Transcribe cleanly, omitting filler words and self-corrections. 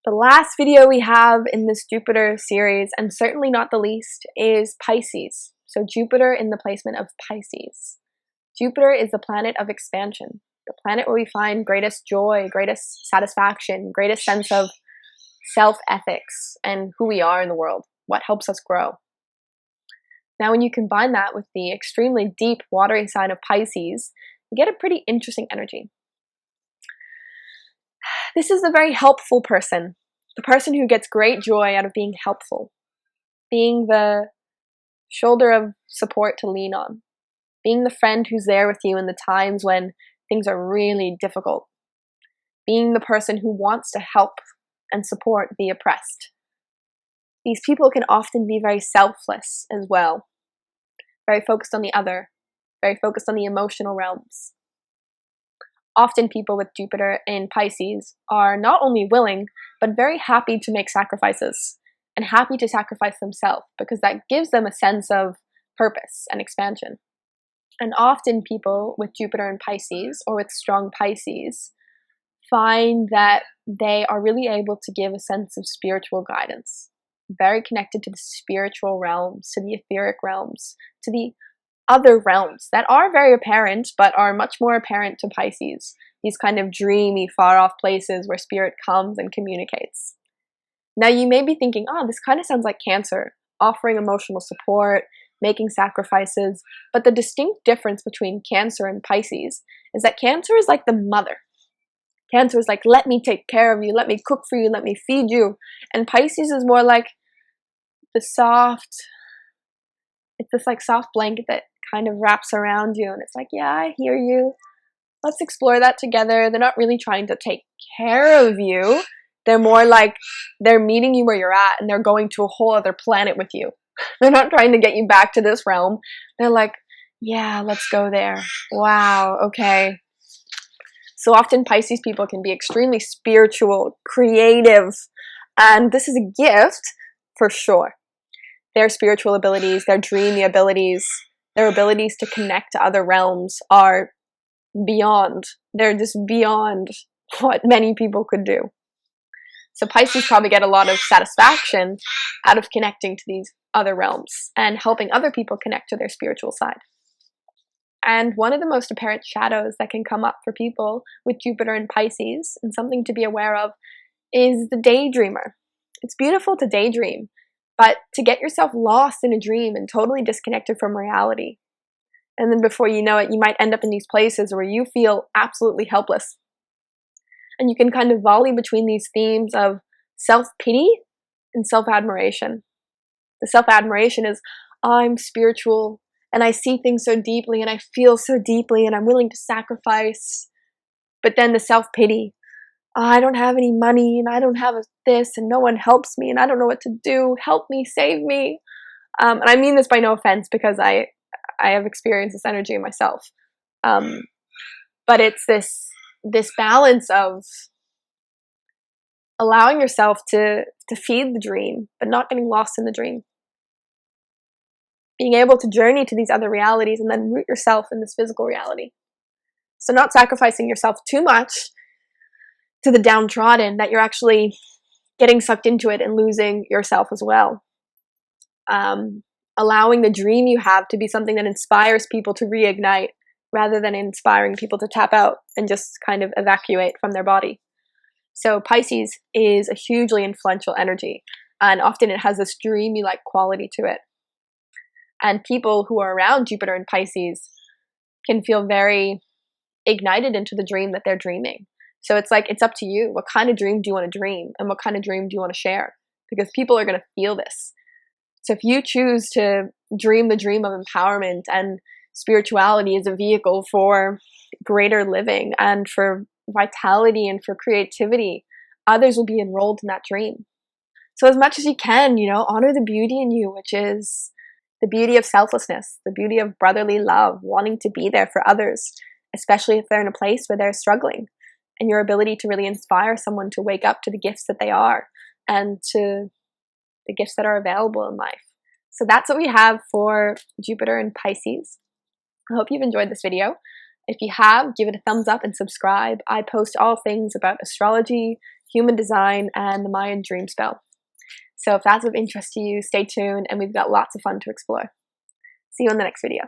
The last video we have in this Jupiter series, and certainly not the least, is Pisces. So Jupiter in the placement of Pisces. Jupiter is the planet of expansion, the planet where we find greatest joy, greatest satisfaction, greatest sense of self-ethics and who we are in the world, what helps us grow. Now, when you combine that with the extremely deep watery sign of Pisces, you get a pretty interesting energy. This is a very helpful person, the person who gets great joy out of being helpful, being the shoulder of support to lean on, being the friend who's there with you in the times when things are really difficult, being the person who wants to help and support the oppressed. These people can often be very selfless as well, very focused on the other, very focused on the emotional realms. Often people with Jupiter in Pisces are not only willing, but very happy to make sacrifices and happy to sacrifice themselves because that gives them a sense of purpose and expansion. And often people with Jupiter in Pisces or with strong Pisces find that they are really able to give a sense of spiritual guidance, very connected to the spiritual realms, to the etheric realms, to the other realms that are very apparent, but are much more apparent to Pisces. These kind of dreamy, far-off places where spirit comes and communicates. Now you may be thinking, oh, this kind of sounds like Cancer, offering emotional support, making sacrifices, but the distinct difference between Cancer and Pisces is that Cancer is like the mother. Cancer is like, let me take care of you, let me cook for you, let me feed you. And Pisces is more like the soft, it's this like soft blanket that kind of wraps around you and it's like, yeah, I hear you. Let's explore that together. They're not really trying to take care of you. They're more like they're meeting you where you're at and they're going to a whole other planet with you. They're not trying to get you back to this realm. They're like, yeah, let's go there. Wow, okay. So often Pisces people can be extremely spiritual, creative, and this is a gift for sure. Their spiritual abilities, their dreamy abilities, their abilities to connect to other realms are beyond. They're just beyond what many people could do. So Pisces probably get a lot of satisfaction out of connecting to these other realms and helping other people connect to their spiritual side. And one of the most apparent shadows that can come up for people with Jupiter in Pisces, and something to be aware of, is the daydreamer. It's beautiful to daydream, but to get yourself lost in a dream and totally disconnected from reality. And then before you know it, you might end up in these places where you feel absolutely helpless. And you can kind of volley between these themes of self-pity and self-admiration. The self-admiration is, I'm spiritual and I see things so deeply and I feel so deeply and I'm willing to sacrifice. But then the self-pity, I don't have any money and I don't have this and no one helps me and I don't know what to do. Help me, save me. And I mean this by no offense because I have experienced this energy myself. But it's this balance of allowing yourself to feed the dream, but not getting lost in the dream. Being able to journey to these other realities and then root yourself in this physical reality. So not sacrificing yourself too much to the downtrodden that you're actually getting sucked into it and losing yourself as well. Allowing the dream you have to be something that inspires people to reignite rather than inspiring people to tap out and just kind of evacuate from their body. So Pisces is a hugely influential energy, and often it has this dreamy-like quality to it. And people who are around Jupiter and Pisces can feel very ignited into the dream that they're dreaming. So it's like, it's up to you. What kind of dream do you want to dream? And what kind of dream do you want to share? Because people are going to feel this. So if you choose to dream the dream of empowerment and spirituality as a vehicle for greater living and for vitality and for creativity, others will be enrolled in that dream. So as much as you can, honor the beauty in you, which is the beauty of selflessness, the beauty of brotherly love, wanting to be there for others, especially if they're in a place where they're struggling, and your ability to really inspire someone to wake up to the gifts that they are and to the gifts that are available in life. So that's what we have for Jupiter and Pisces. I hope you've enjoyed this video. If you have, give it a thumbs up and subscribe. I post all things about astrology, human design, and the Mayan dream spell. So if that's of interest to you, stay tuned, and we've got lots of fun to explore. See you in the next video.